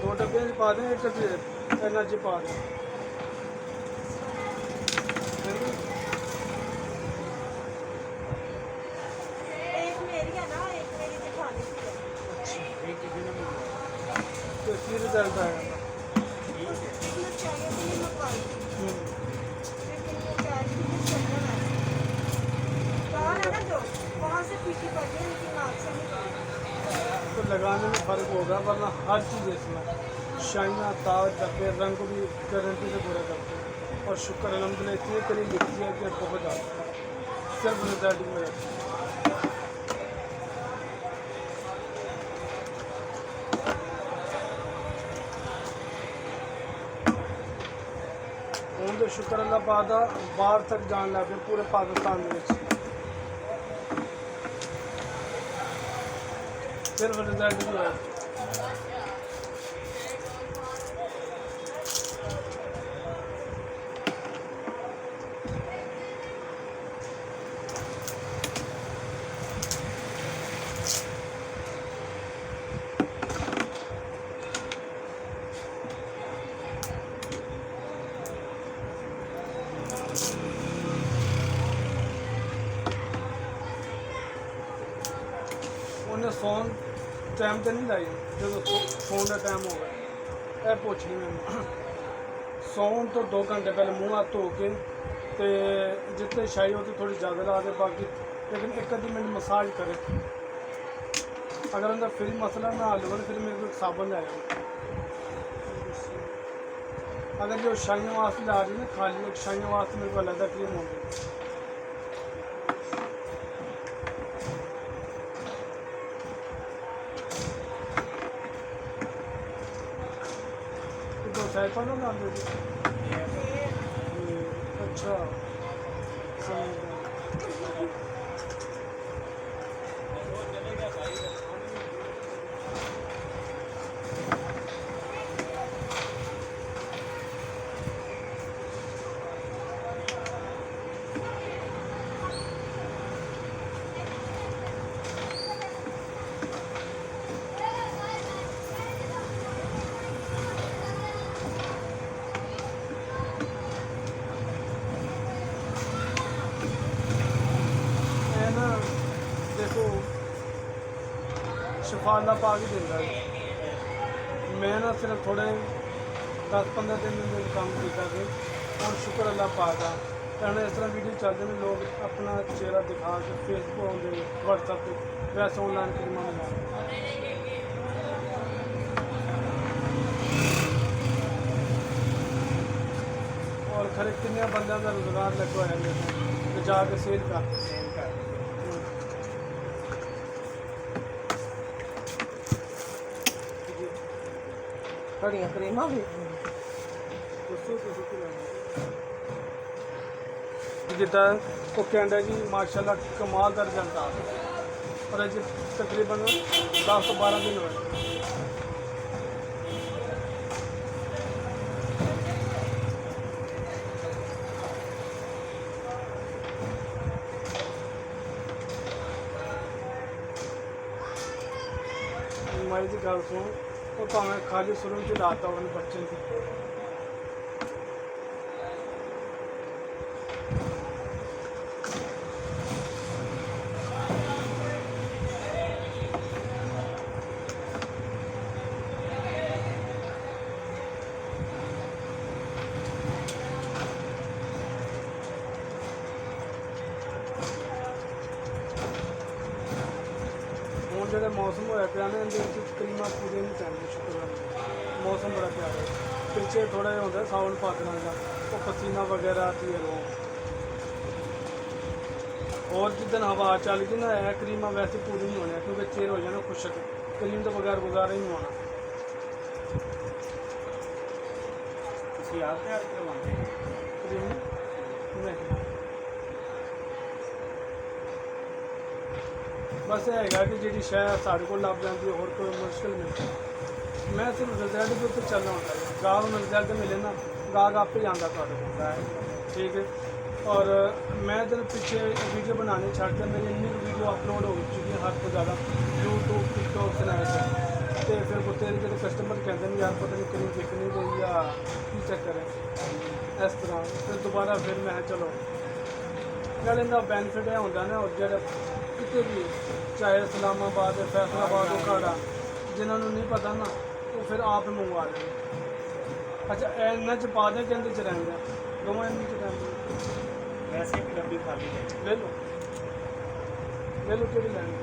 दो डब्बे च पा दें, एक इन्ना च पा दें। एक मेरी है ना, एक मेरी जेठानी की है। तो इसकी रिजल्ट आएगा। उसने चाहिए थी नहीं मंगवाई, लेकिन वो कह रही थी कि चलना है। तार है ना जो वहाँ से फीकी पड़ गई, लेकिन नाक से नहीं पड़ी। तो लगाने में फ़र्क होगा, वरना हर चीज़ इसमें शाइना ताज डब्बे रंग को भी गारंटी से पूरा करते हैं। और शुक्र अलहमदुलिल्लाह इतनी करीब लिखी है कि बहुत ज़्यादा सिर्फ रिजल्ट में रहती है। हूँ तो शुक्र अल्लाह पाक दा बाहर तक जान लग गए, पूरे पाकिस्तान में सिर्फ रिजल्ट भी है। उन्हें सोन टाइम तो नहीं लाई जो सोन का टाइम हो गया, यह पूछनी मैंने सोन तो 2 घंटे पहले मुँह हाथ धो के तो जितने शाही होती थोड़ी ज़्यादा ला दे, बाकी लेकिन एक आधी मिनट मसाज करे। अगर उनका फिर मसला ना हल हो फिर मेरे को एक साबुन लाएगा। अगर जो शाइयों वास्ते ला रही है ना, खाली एक शाइयों वास्ते मेरे को अलग क्रीम होगी। तो साइफा ना डाल दे। अच्छा समझ गया। है ना, देखो शफाला पा के देता है। मैं ना सिर्फ थोड़े 10-15 दिन में काम किया कि और शुक्र अल्लाह पा का कहना इस तरह वीडियो चलते हैं लोग अपना चेहरा दिखा के फेसबुक होंगे व्हाट्सएप पे वैसे ऑनलाइन क्रीमा मंगा। और खरे किन्ने बंद का रोजगार लगा है तो जाके सेल कर बड़ियां क्रीमां भी जिदा वो कहता जी माशाल्लाह कमाल का रिजल्ट आ और अज तकरीबन 10-12 दिन हुए। माई की गल सुन, वो भावें खाली शुरू च लाता उन्हें बच्चे की। हूँ जो मौसम होया पाया ना इहदे क्रीमां पूरी नहीं पैंदियां शुक्र मौसम बड़ा प्यारा है। पिछे थोड़ा जिहा होंदा सावन भादरां का वो पसीना वगैरह आती है लोग। और जिदन हवा चल गई ना है क्रीमां वैसे पूरी नहीं होनी क्योंकि चेहरा हो जाना खुशक, क्रीम तो बगैर गुजारा ही नहीं होना। क्रीम नहीं बस है कि जी शह साढ़े को लभ जाती है और कोई मुश्किल नहीं। मैं सिर्फ रिजल्ट के उत्ते चलना होता है, गाहक में रिजल्ट मिले ना गाहक आप ही आता थोड़े ठीक है। और मैं जब पीछे वीडियो बनाने छड़ के मेरी इन्नी वीडियो अपलोड हो चुकी है हद तो ज़्यादा यूट्यूब टिकटॉक स्नैप तो फिर ਤੇਰੇ ਜਿਹੜੇ ਕਸਟਮਰ ਕਹਿੰਦੇ ਨੇ ਯਾਰ ਪਤਾ ਨਹੀਂ ਕਿੰਨੀ ਵਿਕ ਨਹੀਂ ਗਈ ਆ ਕੀ ਚੱਕਰ ਹੈ ਇਸ ਤਰ੍ਹਾਂ। ਫਿਰ ਦੁਬਾਰਾ ਫਿਰ ਮੈਂ ਕਿਹਾ ਚਲੋ ਨਾਲ ਇਹਦਾ ਬੈਨੀਫਿਟ ਇਹ ਹੁੰਦਾ ਨਾ ਉਹ ਜਿਹੜਾ ਕਿਤੇ ਵੀ ਚਾਹੇ ਇਸਲਾਮਾਬਾਦ ਫੈਸਲਾਬਾਦ ਉਹ ਕਾੜਾ ਜਿਨ੍ਹਾਂ ਨੂੰ ਨਹੀਂ ਪਤਾ ਨਾ ਉਹ ਫਿਰ ਆਪ ਮੰਗਵਾ ਲੈਂਦੇ। ਅੱਛਾ ਇਹਨਾਂ 'ਚ ਪਾ ਦੇ ਕਹਿੰਦੇ 'ਚ ਰਹਿੰਦਾ ਦੋਵਾਂ ਇਹਨਾਂ 'ਚ ਰਹਿੰਦੇ। ਵੈਸੇ ਵੀ ਡੱਬੀ ਖਾਲੀ ਹੈ। ਲੈ ਲਓ ਕਿਹੜੀ ਲੈਣੀ।